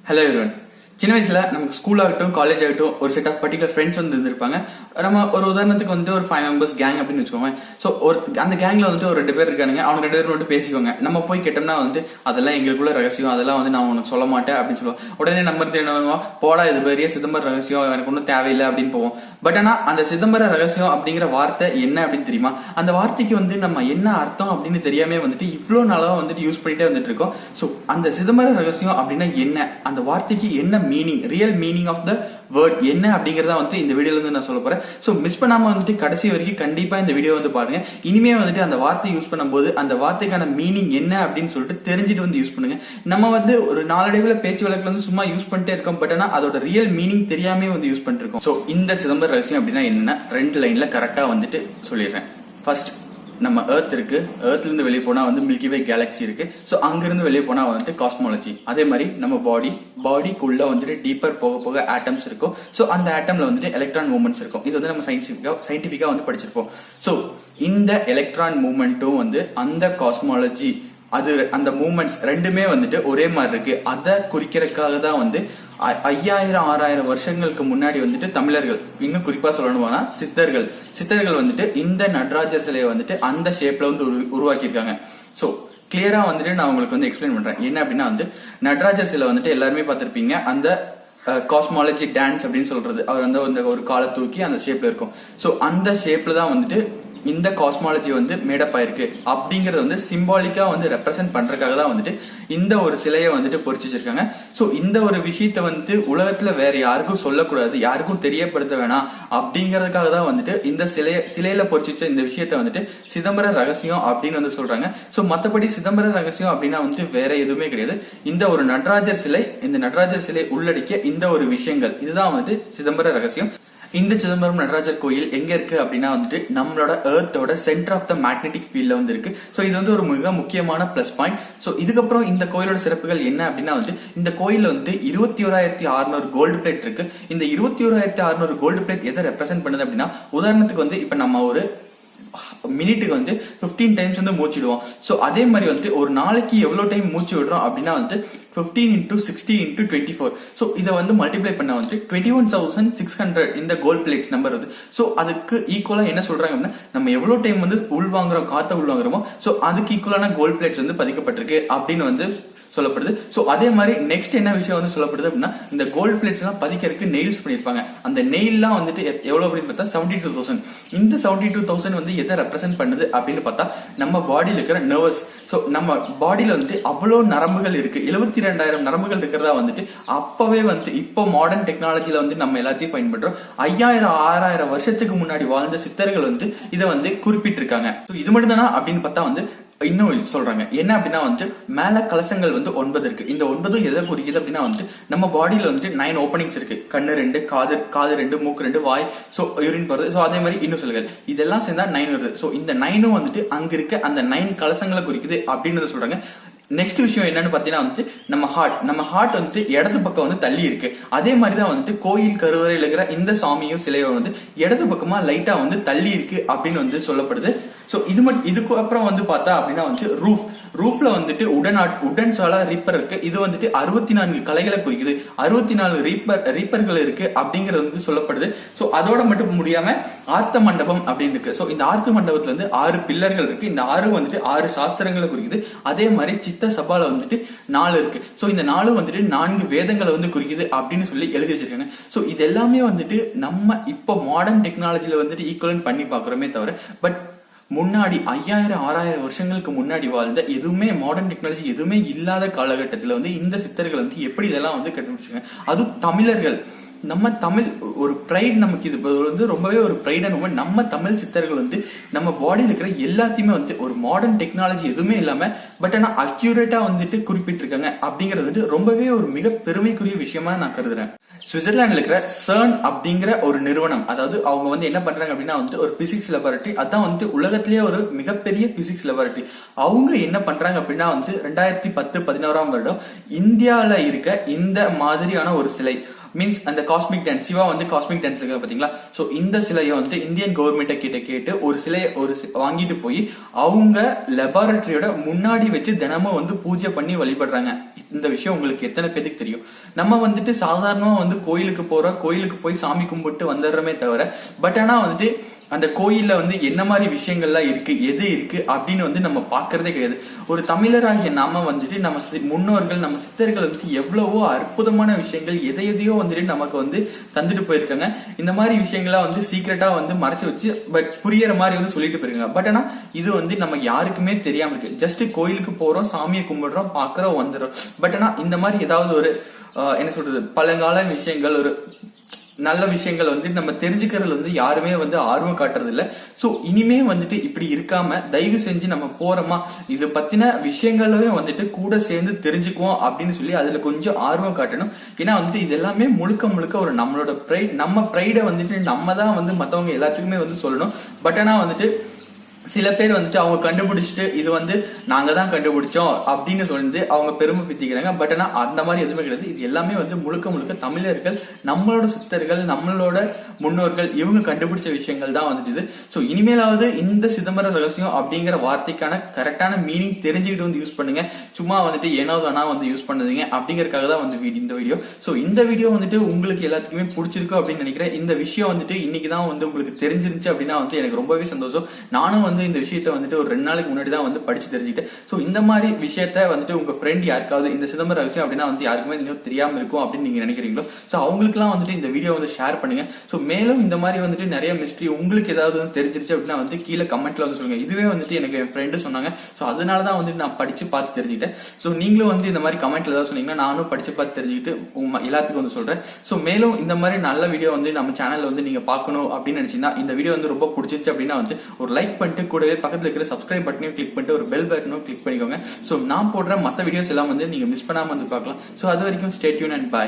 Hello everyone. சின்ன வயசுல நமக்கு ஸ்கூல் ஆகட்டும் காலேஜ் ஆகட்டும் ஒரு செட் ஆஃப் பர்டிகுலர் ஃப்ரெண்ட்ஸ் வந்து இருந்திருப்பாங்க. நம்ம ஒரு உதாரணத்துக்கு வந்து ஒரு 5 members கேங் அப்படின்னு வச்சுக்கோங்க. சோ ஒரு அந்த கேங்ல வந்து ஒரு 2 பேர் இருக்கானுங்க. அவங்க 2 பேர் மட்டும் பேசிக்குவாங்க. நம்ம போய் கேட்டோம்னா வந்து அதெல்லாம் எங்களுக்குள்ள ரகசியம், அதெல்லாம் வந்து நான் உனக்கு சொல்ல மாட்டேன் அப்படின்னு சொல்லுவோம். உடனே நம்பர் தேடுவோம், போடா இது பெரிய சிதம்பர ரகசியம், எனக்கு ஒன்றும் தேவையில்லை அப்படின்னு போவோம். பட் ஆனா அந்த சிதம்பர ரகசியம் அப்படிங்கிற வார்த்தை என்ன அப்படின்னு தெரியுமா? அந்த வார்த்தைக்கு வந்து நம்ம என்ன அர்த்தம் அப்படின்னு தெரியாம வந்துட்டு இவ்வளவு நாளா வந்துட்டு யூஸ் பண்ணிட்டே வந்துட்டு இருக்கோம். சோ அந்த சிதம்பர ரகசியம் அப்படின்னா என்ன, அந்த வார்த்தைக்கு என்ன meaning, real meaning of the word என்ன அப்படிங்கறத வந்து இந்த வீடியோல இருந்து நான் சொல்ல போறேன். சோ மிஸ் பண்ணாம வந்துட்டு கடைசி வரைக்கும் கண்டிப்பா இந்த வீடியோ வந்து பாருங்க. இனிமே வந்துட்டு அந்த வார்த்தை யூஸ் பண்ணும்போது அந்த வார்த்தைக்கான மீனிங் என்ன அப்படின்னு சொல்லிட்டு தெரிஞ்சுட்டு வந்து யூஸ் பண்ணுங்க. நம்ம வந்து ஒரு நாளடைவுல பேச்சு வழக்குல வந்து சும்மா யூஸ் பண்ணிட்டே இருக்கோம். பட் ஆனா அதோட ரியல் மீனிங் தெரியாம வந்து யூஸ் பண்ணிட்டு இருக்கோம். சோ இந்த சிதம்பர ரகசியம் அப்படின்னா என்ன 2 லைன்ல கரெக்டா வந்துட்டு சொல்லிடுறேன். ஃபர்ஸ்ட், நம்ம எர்த் இருக்கு. எர்த்ல இருந்து வெளியே போனா வந்து மில்கி வே கேலக்சி இருக்கு. சோ அங்க இருந்து வெளியே போனா வந்து காஸ்மாலஜி. அதே மாதிரி நம்ம பாடிக்குள்ள வந்துட்டு டீப்பர் போக போக ஆட்டம்ஸ் இருக்கும். சோ அந்த ஆட்டம்ல வந்துட்டு எலக்ட்ரான் மூவ்மெண்ட்ஸ் இருக்கும். இது வந்து நம்ம சயின்டிபிக்கா வந்து படிச்சிருப்போம். சோ இந்த எலக்ட்ரான் மூவ்மெண்ட்டும் வந்து அந்த காஸ்மாலஜி, அது அந்த மூவ்மெண்ட்ஸ் ரெண்டுமே வந்துட்டு ஒரே மாதிரி இருக்கு. அதை குறிக்கிறதுக்காக தான் வந்து 5000-6000 வருஷங்களுக்கு முன்னாடி வந்துட்டு தமிழர்கள், இன்னும் குறிப்பா சொல்லணும்னா சித்தர்கள் வந்துட்டு இந்த நடராஜர் சிலையை வந்துட்டு அந்த ஷேப்ல வந்து உருவாக்கியிருக்காங்க. சோ கிளியரா வந்துட்டு நான் உங்களுக்கு வந்து எக்ஸ்பிளைன் பண்றேன். என்ன அப்படின்னா வந்து நடராஜர் சிலை வந்துட்டு எல்லாருமே பார்த்திருப்பீங்க, அந்த காஸ்மாலஜி டான்ஸ் அப்படின்னு சொல்றது. அவர் வந்து ஒரு காலை தூக்கி அந்த ஷேப்ல இருக்கும். சோ அந்த ஷேப்ல தான் வந்துட்டு இந்த காஸ்மாலஜி வந்து மேடப் ஆயிருக்கு. அப்படிங்கறது வந்து சிம்பாலிக்கா வந்து ரெப்ரசென்ட் பண்றதுக்காக தான் வந்துட்டு இந்த ஒரு சிலையை வந்துட்டு பொறிச்சு வச்சிருக்காங்க. சோ இந்த ஒரு விஷயத்த வந்து உலகத்துல வேற யாருக்கும் சொல்லக்கூடாது, யாருக்கும் தெரியப்படுத்த வேணாம் அப்படிங்கறதுக்காக தான் வந்துட்டு இந்த சிலையில பொறிச்சு வச்ச இந்த விஷயத்த வந்துட்டு சிதம்பர ரகசியம் அப்படின்னு வந்து சொல்றாங்க. சோ மத்தபடி சிதம்பர ரகசியம் அப்படின்னா வந்து வேற எதுவுமே கிடையாது. இந்த ஒரு நடராஜர் சிலை, இந்த நடராஜர் சிலை உள்ளடக்கிய இந்த ஒரு விஷயங்கள், இதுதான் வந்து சிதம்பர ரகசியம். இந்த சிதம்பரம் நடராஜர் கோயில் எங்க இருக்கு அப்படின்னா வந்துட்டு நம்மளோட எர்த்தோட சென்டர் ஆஃப் த மேக்னெட்டிக் ஃபீல்ட்ல வந்து இருக்கு. சோ இது வந்து ஒரு மிக முக்கியமான பிளஸ் பாயிண்ட். சோ இதுக்கப்புறம் இந்த கோயிலோட சிறப்புகள் என்ன அப்படின்னா வந்து இந்த கோயில்ல வந்து 21,600 கோல்டு பிளேட் இருக்கு. இந்த 21,600 கோல்டு பிளேட் எதை ரெப்ரசென்ட் பண்ணுது அப்படின்னா, உதாரணத்துக்கு வந்து இப்ப நம்ம ஒரு மினிட்டுக்கு வந்து 15 டைம்ஸ் வந்து மூச்சிடுவோம். சோ அதே மாதிரி வந்துட்டு ஒரு நாளைக்கு எவ்வளவு டைம் மூச்சு விடுறோம் அப்படின்னா வந்து 15 into 60 into 24. சோ இதை வந்து மல்டிப்ளை பண்ண வந்து 21,600 இந்த கோல்ட் பிளேட்ஸ் நம்பர் வருது. சோ அதுக்கு ஈக்குவலா என்ன சொல்றாங்க அப்படின்னா, நம்ம எவ்வளவு டைம் வந்து உள்வாங்குறோம், காத்த உள்வாங்குறோமோ சோ அதுக்கு ஈக்குவலான கோல்ட் பிளேட்ஸ் வந்து பதிக்கப்பட்டிருக்கு அப்படின்னு வந்து சொல்லப்படுது. சோ அதே மாதிரி நெக்ஸ்ட் என்ன விஷயம் வந்து சொல்லப்படுது அப்படின்னா, இந்த கோல்ட் பிளேட்ஸ் எல்லாம் பதிக்கிறதுக்கு நெயில்ஸ் பண்ணிருப்பாங்க. அந்த நெயில்லாம் வந்துட்டு எவ்வளவு அப்படின்னு பார்த்தா 72,000. இந்த 72,000 வந்து எதை ரெப்ரசென்ட் பண்ணுது அப்படின்னு பார்த்தா நம்ம பாடியில இருக்கிற நர்வஸ். சோ நம்ம பாடியில வந்துட்டு அவ்வளவு நரம்புகள் இருக்கு, 72,000 நரம்புகள் இருக்கிறதா வந்துட்டு அப்பவே வந்து இப்போ மாடர்ன் டெக்னாலஜில வந்து நம்ம எல்லாத்தையும் பயன்படுறோம். 5000-6000 வருஷத்துக்கு முன்னாடி வாழ்ந்த சித்தர்கள் வந்து இதை வந்து குறிப்பிட்டிருக்காங்க. இது மட்டும் தானா அப்படின்னு பார்த்தா வந்து இன்னும் சொல்றாங்க. என்ன அப்படின்னா வந்து மேல கலசங்கள் வந்து 9 இருக்கு. இந்த 9 எதை குறிக்குது அப்படின்னா வந்து நம்ம பாடியில வந்துட்டு 9 ஓப்பனிங்ஸ் இருக்கு. கண்ணு 2, காது 2, மூக்கு 2, வாய், சோ யூரின் போறது, சோ அதே மாதிரி இன்னும் சொல்லுங்கள், இதெல்லாம் சேர்ந்தா 9 வருது. சோ இந்த 9 வந்துட்டு அங்க இருக்க அந்த 9 கலசங்களை குறிக்குது அப்படின்னு சொல்றாங்க. நெக்ஸ்ட் விஷயம் என்னன்னு பாத்தீங்கன்னா வந்து நம்ம ஹார்ட் வந்துட்டு இடது பக்கம் வந்து தள்ளி இருக்கு. அதே மாதிரிதான் வந்துட்டு கோயில் கருவறையில் இருக்கிற இந்த சாமியும் சிலையும் வந்து இடது பக்கமா லைட்டா வந்து தள்ளி இருக்கு அப்படின்னு வந்து சொல்லப்படுது. சோ இதுக்கு அப்புறம் வந்து பார்த்தா அப்படின்னா வந்து ரூஃப்ல வந்துட்டு உடன் சாலா ரீப்பர் இருக்கு. இது வந்துட்டு 64 கலைகளை குறிக்குது, 64 ரீப்பர்கள் இருக்கு அப்படிங்கறது வந்து சொல்லப்படுது. சோ அதோட மட்டும் முடியாம ஆர்த்த மண்டபம் அப்படின்னு இருக்கு. சோ இந்த ஆர்த்த மண்டபத்துல வந்து 6 பில்லர்கள் இருக்கு. இந்த 6 வந்துட்டு 6 சாஸ்திரங்களை குறிக்குது. அதே மாதிரி சித்த சபால வந்துட்டு 4 இருக்கு. சோ இந்த 4 வந்துட்டு 4 வேதங்களை வந்து குறிக்குது அப்படின்னு சொல்லி எழுதி வச்சிருக்காங்க. சோ இது எல்லாமே வந்துட்டு நம்ம இப்போ மாடர்ன் டெக்னாலஜில வந்துட்டு ஈக்குவலன்ட் பண்ணி பாக்குறோமே தவிர, பட் முன்னாடி 5000-6000 வருஷங்களுக்கு முன்னாடி வாழ்ந்த எதுவுமே மாடர்ன் டெக்னாலஜி எதுவுமே இல்லாத காலகட்டத்தில் வந்து இந்த சித்தர்கள் வந்து எப்படி இதெல்லாம் வந்து கண்டுபிடிச்சாங்க. அதுவும் தமிழர்கள், நம்ம தமிழ் ஒரு ப்ரைட், நமக்கு இது வந்து ரொம்பவே ஒரு ப்ரைடான மூமெண்ட். நம்ம தமிழ் சித்தர்கள் வந்து நம்ம பாடியில் இருக்கிற எல்லாத்தையுமே வந்து ஒரு மாடர்ன் டெக்னாலஜி எதுவுமே இல்லாம பட் ஆனா அக்யூரேட்டா வந்துட்டு குறிப்பிட்டிருக்காங்க அப்படிங்கிறது வந்து ரொம்பவே ஒரு மிக பெருமைக்குரிய விஷயமா நான் கருதுறேன். சுவிட்சர்லாந்துல இருக்கிற சர்ன் அப்படிங்கிற ஒரு நிறுவனம், அதாவது அவங்க வந்து என்ன பண்றாங்க அப்படின்னா வந்து ஒரு பிசிக்ஸ் லெபார்டரி, அதான் வந்து உலகத்திலேயே ஒரு மிகப்பெரிய பிசிக்ஸ் லெபார்டரி. அவங்க என்ன பண்றாங்க அப்படின்னா வந்து 2010-11 வருடம் இந்தியால இருக்க இந்த மாதிரியான ஒரு சிலை மீன்ஸ் அந்த காஸ்மிக் டான்ஸ் சிவா வந்து காஸ்மிக் டான்ஸ்ல இருக்க பாத்தீங்களா. சோ இந்த சிலையை வந்து இந்தியன் கவர்மெண்ட் கிட்ட கேட்டு ஒரு சிலையை வாங்கிட்டு போய் அவங்க லெபார்டரியோட முன்னாடி வச்சு தினமும் வந்து பூஜை பண்ணி வழிபடுறாங்க. இந்த விஷயம் உங்களுக்கு எத்தனை பேருக்கு தெரியும்? நம்ம வந்துட்டு சாதாரணமா வந்து கோயிலுக்கு போறோம், கோயிலுக்கு போய் சாமி கும்பிட்டு வந்துடுறோமே தவிர, பட் ஆனா வந்துட்டு அந்த கோயில்ல வந்து என்ன மாதிரி விஷயங்கள்லாம் இருக்கு, எது இருக்கு அப்படின்னு வந்து நம்ம பாக்குறதே கிடையாது. ஒரு தமிழராகிய நாம வந்துட்டு நம்ம முன்னோர்கள், நம்ம சித்தர்கள் வந்துட்டு எவ்வளவோ அற்புதமான விஷயங்கள் எதையோ வந்துட்டு நமக்கு வந்து தந்துட்டு போயிருக்காங்க. இந்த மாதிரி விஷயங்களா வந்து சீக்கிரட்டா வந்து மறைச்சு வச்சு பட் புரியற மாதிரி வந்து சொல்லிட்டு போயிருக்காங்க. பட் ஆனா இது வந்து நம்ம யாருக்குமே தெரியாம இருக்கு. ஜஸ்ட் கோயிலுக்கு போறோம், சாமியை கும்பிடுறோம், பாக்குறோம், வந்துடும். பட் ஆனா இந்த மாதிரி ஏதாவது ஒரு என்ன சொல்றது பழங்கால விஷயங்கள், ஒரு நல்ல விஷயங்கள் வந்து நம்ம தெரிஞ்சுக்கிறதுல வந்து யாருமே வந்து ஆர்வம் காட்டுறது இல்ல. சோ இனிமே வந்துட்டு இப்படி இருக்காம தயவு செஞ்சு நம்ம போறோமா இது பத்தின விஷயங்களையும் வந்துட்டு கூட சேர்ந்து தெரிஞ்சுக்குவோம் அப்படின்னு சொல்லி அதுல கொஞ்சம் ஆர்வம் காட்டணும். ஏன்னா வந்துட்டு இது எல்லாமே முழுக்க ஒரு நம்மளோட ப்ரைட், நம்ம ப்ரைடை வந்துட்டு நம்ம தான் வந்து மத்தவங்க எல்லாத்துக்குமே வந்து சொல்லணும். பட் ஆனா வந்துட்டு சில பேர் வந்துட்டு அவங்க கண்டுபிடிச்சிட்டு இது வந்து நாங்க தான் கண்டுபிடிச்சோம் அப்படின்னு சொல்லிட்டு அவங்க பெருமை பித்திக்கிறாங்க. பட் ஆனா அந்த மாதிரி எதுவுமே கிடையாது. இது எல்லாமே வந்து முழுக்க தமிழர்கள், நம்மளோட சித்தர்கள், நம்மளோட முன்னோர்கள் இவங்க கண்டுபிடிச்ச விஷயங்கள் தான் வந்துட்டு இது. சோ இனிமேலாவது இந்த சிதம்பர ரகசியம் அப்படிங்கிற வார்த்தைக்கான கரெக்டான மீனிங் தெரிஞ்சுக்கிட்டு வந்து யூஸ் பண்ணுங்க. சும்மா வந்துட்டு ஏனோதானா வந்து யூஸ் பண்ணுறீங்க அப்படிங்கறதுக்காக தான் வந்து இந்த வீடியோ. சோ இந்த வீடியோ வந்துட்டு உங்களுக்கு எல்லாத்துக்குமே பிடிச்சிருக்கும் அப்படின்னு நினைக்கிறேன். இந்த விஷயம் வந்துட்டு இன்னைக்குதான் வந்து உங்களுக்கு தெரிஞ்சிருந்துச்சு அப்படின்னா வந்து எனக்கு ரொம்பவே சந்தோஷம். நானும் வந்து இந்த விஷயத்த வந்துட்டு ஒரு 2 நாளைக்கு முன்னாடி தான் வந்து படிச்சு தெரிஞ்சுக்கிட்டேன். சோ இந்த மாதிரி விஷயத்த வந்துட்டு உங்க ஃப்ரெண்ட் யாருக்காவது இந்த சிதம்பர ரகசியம் அப்படின்னா வந்து யாருக்குமே இன்னும் தெரியாம இருக்கும் அப்படின்னு நீங்க நினைக்கிறீங்களோ, சோ அவங்களுக்கு எல்லாம் வந்துட்டு இந்த வீடியோ வந்து ஷேர் பண்ணுங்க. சோ மேலும் இந்த மாதிரி வந்துட்டு நிறைய மிஸ்ட்ரி உங்களுக்கு ஏதாவது வந்து தெரிஞ்சிருச்சு அப்படின்னா வந்து கீழே கமெண்ட்ல வந்து சொல்லுங்க. இதுவே வந்துட்டு எனக்கு என் ஃப்ரெண்டு சொன்னாங்க. சோ அதனாலதான் வந்துட்டு நான் படிச்சு பார்த்து தெரிஞ்சுக்கிட்டேன். சோ நீங்களும் வந்து இந்த மாதிரி கமெண்ட்ல ஏதாவது சொன்னீங்கன்னா நானும் படிச்சு பார்த்து தெரிஞ்சுக்கிட்டு எல்லாத்துக்கும் வந்து சொல்றேன். சோ மேலும் இந்த மாதிரி நல்ல வீடியோ வந்து நம்ம சேனல்ல வந்து நீங்க பார்க்கணும் அப்படின்னு நினைச்சீங்கன்னா, இந்த வீடியோ வந்து ரொம்ப பிடிச்சிருச்சு அப்படின்னா வந்து ஒரு லைக் பண்ணிட்டு கூடவே பக்கத்துல இருக்கிற சப்ஸ்கிரைப் பட்டனையும் கிளிக் பண்ணிட்டு ஒரு பெல் பட்டனையும் கிளிக் பண்ணிக்கோங்க. சோ நான் போடுற மத்த வீடியோஸ் எல்லாம் வந்து நீங்க மிஸ் பண்ணாம வந்து பார்க்கலாம். சோ அது வரைக்கும் ஸ்டே டியூன் அண்ட் பை.